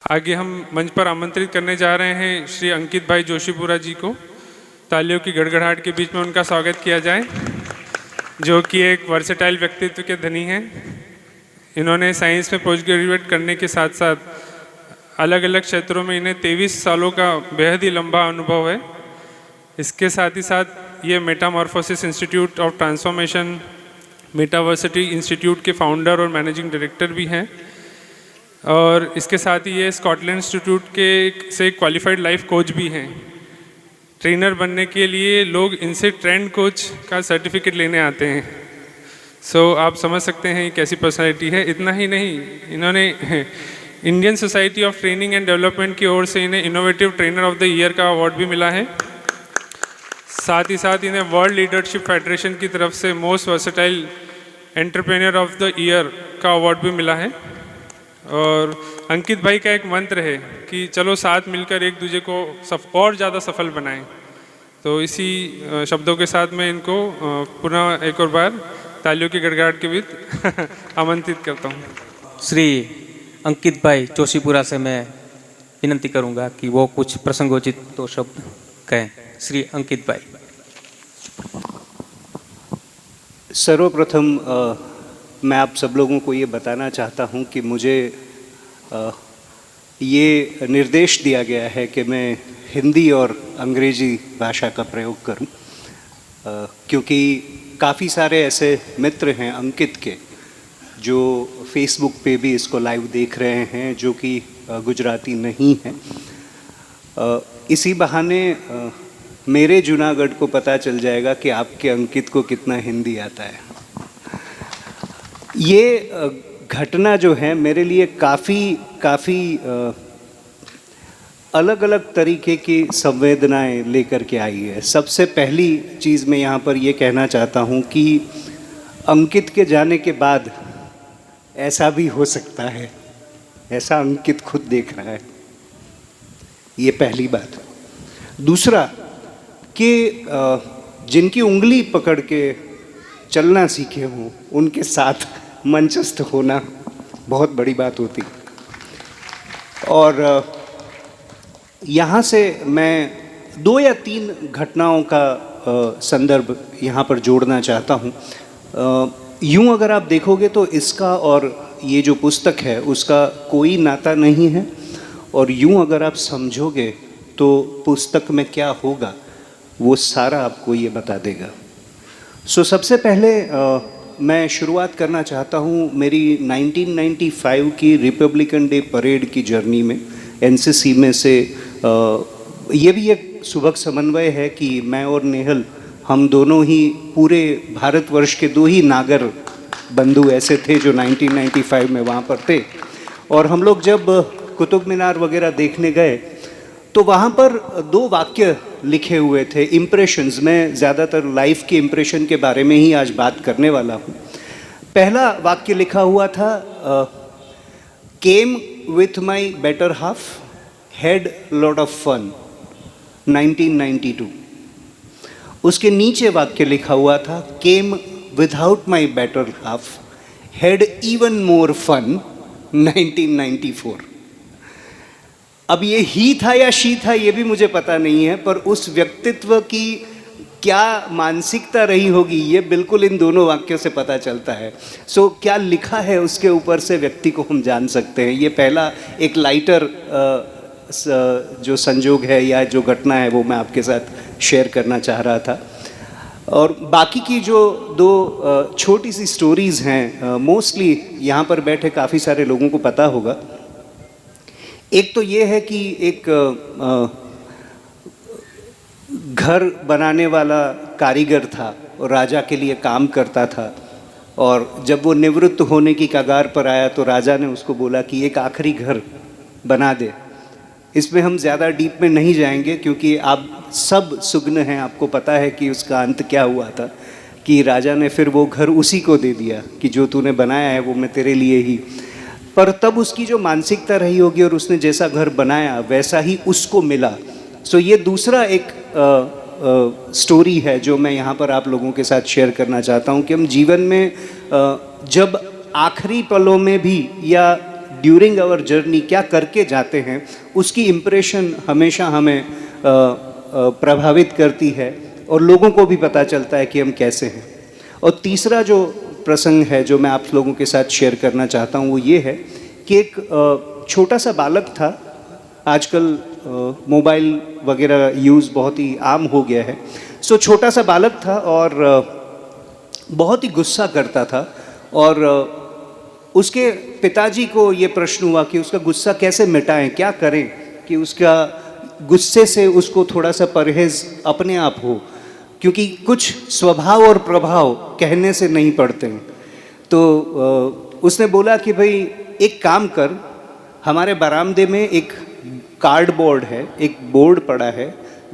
आगे हम मंच पर आमंत्रित करने जा रहे हैं श्री अंकित भाई जोशीपुरा जी को। तालियों की गड़गड़ाहट के बीच में उनका स्वागत किया जाए, जो कि एक वर्सेटाइल व्यक्तित्व के धनी हैं। इन्होंने साइंस में पोस्ट ग्रेजुएट करने के साथ साथ अलग अलग क्षेत्रों में इन्हें 23 सालों का बेहद ही लंबा अनुभव है। इसके साथ ही साथ ये metamorphosis institute of transformation metaversity institute के फाउंडर और मैनेजिंग डायरेक्टर भी हैं, और इसके साथ ही ये स्कॉटलैंड इंस्टीट्यूट के से क्वालिफाइड लाइफ कोच भी हैं। ट्रेनर बनने के लिए लोग इनसे ट्रेंड कोच का सर्टिफिकेट लेने आते हैं। सो आप समझ सकते हैं कैसी पर्सनैलिटी है। इतना ही नहीं, इन्होंने Indian society of training and development की ओर से इन्हें innovative trainer of the year का अवार्ड भी मिला है। साथ ही साथ इन्हें वर्ल्ड लीडरशिप फेडरेशन की तरफ से most versatile entrepreneur of the year का अवार्ड भी मिला है। और अंकित भाई का एक मंत्र है कि चलो साथ मिलकर एक दूसरे को और ज़्यादा सफल बनाएं। तो इसी शब्दों के साथ मैं इनको पुनः एक और बार तालियों की गड़गड़ाहट के बीच आमंत्रित करता हूं। श्री अंकित भाई जोशीपुरा से मैं विनती करूंगा कि वो कुछ प्रसंगोचित दो शब्द कहें। श्री अंकित भाई। सर्वप्रथम मैं आप सब लोगों को ये बताना चाहता हूँ कि मुझे ये निर्देश दिया गया है कि मैं हिंदी और अंग्रेजी भाषा का प्रयोग करूँ, क्योंकि काफ़ी सारे ऐसे मित्र हैं अंकित के जो फेसबुक पे भी इसको लाइव देख रहे हैं, जो कि गुजराती नहीं हैं। इसी बहाने मेरे जूनागढ़ को पता चल जाएगा कि आपके अंकित को कितना हिंदी आता है। ये घटना जो है मेरे लिए काफ़ी अलग अलग तरीके की संवेदनाएं लेकर के आई है। सबसे पहली चीज़ मैं यहाँ पर ये कहना चाहता हूँ कि अंकित के जाने के बाद ऐसा भी हो सकता है, ऐसा अंकित खुद देख रहा है। ये पहली बात। दूसरा कि जिनकी उंगली पकड़ के चलना सीखे हों उनके साथ मंचस्थ होना बहुत बड़ी बात होती। और यहाँ से मैं 2 या 3 घटनाओं का संदर्भ यहाँ पर जोड़ना चाहता हूँ। यूँ अगर आप देखोगे तो इसका और ये जो पुस्तक है उसका कोई नाता नहीं है, और यूँ अगर आप समझोगे तो पुस्तक में क्या होगा वो सारा आपको ये बता देगा। सबसे पहले मैं शुरुआत करना चाहता हूँ मेरी 1995 की रिपब्लिकन डे परेड की जर्नी में। एनसीसी में से ये भी एक सुबह समन्वय है कि मैं और नेहल हम दोनों ही पूरे भारतवर्ष के 2 ही नागर बंधु ऐसे थे जो 1995 में वहाँ पर थे। और हम लोग जब कुतुब मीनार वगैरह देखने गए तो वहाँ पर 2 वाक्य लिखे हुए थे इम्प्रेशंस। मैं ज़्यादातर लाइफ के इम्प्रेशन के बारे में ही आज बात करने वाला हूँ। पहला वाक्य लिखा हुआ था, came with my better half, had lot of fun, 1992। उसके नीचे वाक्य लिखा हुआ था, came without my better half, had even more fun, 1994। अब ये ही था या शी था ये भी मुझे पता नहीं है, पर उस व्यक्तित्व की क्या मानसिकता रही होगी ये बिल्कुल इन दोनों वाक्यों से पता चलता है। क्या लिखा है उसके ऊपर से व्यक्ति को हम जान सकते हैं। ये पहला एक लाइटर जो संजोग है या जो घटना है वो मैं आपके साथ शेयर करना चाह रहा था। और बाकी की जो 2 छोटी सी स्टोरीज़ हैं, मोस्टली यहाँ पर बैठे काफ़ी सारे लोगों को पता होगा। एक तो ये है कि एक घर बनाने वाला कारीगर था और राजा के लिए काम करता था, और जब वो निवृत्त होने की कगार पर आया तो राजा ने उसको बोला कि एक आखिरी घर बना दे। इसमें हम ज़्यादा डीप में नहीं जाएंगे क्योंकि आप सब सुगन हैं, आपको पता है कि उसका अंत क्या हुआ था, कि राजा ने फिर वो घर उसी को दे दिया कि जो तूने बनाया है वो मैं तेरे लिए ही। पर तब उसकी जो मानसिकता रही होगी और उसने जैसा घर बनाया वैसा ही उसको मिला। ये दूसरा एक स्टोरी है जो मैं यहाँ पर आप लोगों के साथ शेयर करना चाहता हूँ कि हम जीवन में जब आखिरी पलों में भी या ड्यूरिंग आवर जर्नी क्या करके जाते हैं, उसकी इम्प्रेशन हमेशा हमें प्रभावित करती है और लोगों को भी पता चलता है कि हम कैसे हैं। और तीसरा जो प्रसंग है जो मैं आप लोगों के साथ शेयर करना चाहता हूँ वो ये है कि एक छोटा सा बालक था। आजकल मोबाइल वगैरह यूज़ बहुत ही आम हो गया है। सो छोटा सा बालक था और बहुत ही गुस्सा करता था और उसके पिताजी को ये प्रश्न हुआ कि उसका गुस्सा कैसे मिटाएं, क्या करें कि उसका गुस्से से उसको थोड़ा सा परहेज़ अपने आप हो, क्योंकि कुछ स्वभाव और प्रभाव कहने से नहीं पड़ते हैं। तो उसने बोला कि भाई एक काम कर, हमारे बरामदे में एक कार्डबोर्ड है, एक बोर्ड पड़ा है,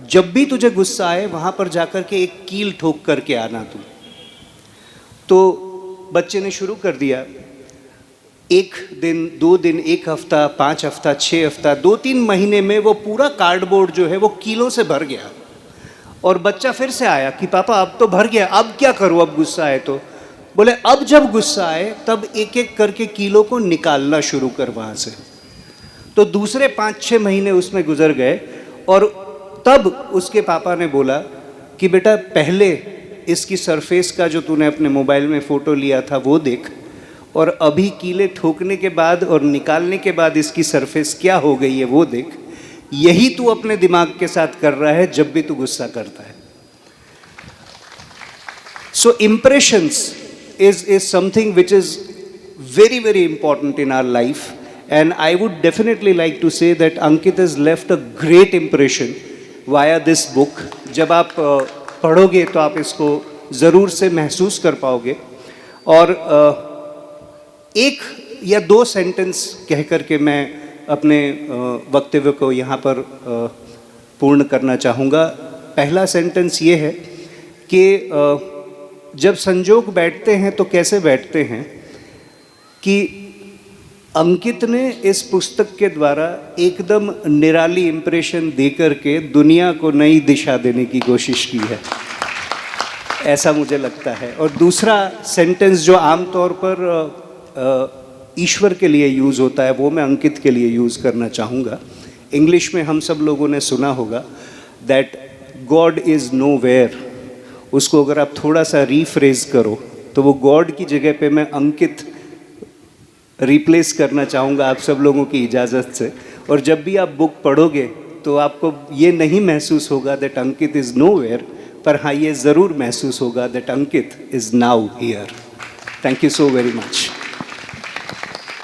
जब भी तुझे गुस्सा आए वहाँ पर जाकर के एक कील ठोक करके आना तू। तो बच्चे ने शुरू कर दिया। 1 दिन, 2 दिन, 1 हफ्ता, 5 हफ्ता, 6 हफ्ता, 2-3 महीने में वो पूरा कार्डबोर्ड जो है वो कीलों से भर गया। और बच्चा फिर से आया कि पापा अब तो भर गया, अब क्या करूँ, अब गुस्सा आए तो। बोले अब जब गुस्सा आए तब एक एक करके कीलों को निकालना शुरू कर वहाँ से। तो दूसरे 5-6 महीने उसमें गुजर गए और तब उसके पापा ने बोला कि बेटा पहले इसकी सरफेस का जो तूने अपने मोबाइल में फ़ोटो लिया था वो देख, और अभी कीले ठोकने के बाद और निकालने के बाद इसकी सरफेस क्या हो गई है वो देख। यही तू अपने दिमाग के साथ कर रहा है जब भी तू गुस्सा करता है। सो impressions is something which is very, very important in our life, and I would definitely like to say that Ankit has left a great impression via this book. जब आप पढ़ोगे तो आप इसको ज़रूर से महसूस कर पाओगे। और 1 या 2 सेंटेंस कह करके मैं अपने वक्तव्य को यहाँ पर पूर्ण करना चाहूँगा। पहला सेंटेंस ये है कि जब संजोग बैठते हैं तो कैसे बैठते हैं कि अंकित ने इस पुस्तक के द्वारा एकदम निराली इम्प्रेशन देकर के दुनिया को नई दिशा देने की कोशिश की है, ऐसा मुझे लगता है। और दूसरा सेंटेंस जो आमतौर पर ईश्वर के लिए यूज़ होता है वो मैं अंकित के लिए यूज़ करना चाहूँगा। इंग्लिश में हम सब लोगों ने सुना होगा that God is nowhere. उसको अगर आप थोड़ा सा रीफ्रेज करो तो वो गॉड की जगह पे मैं अंकित रिप्लेस करना चाहूँगा आप सब लोगों की इजाज़त से। और जब भी आप बुक पढ़ोगे तो आपको ये नहीं महसूस होगा that Ankit is nowhere, पर हाँ ये ज़रूर महसूस होगा that Ankit is now here. Thank you so very much.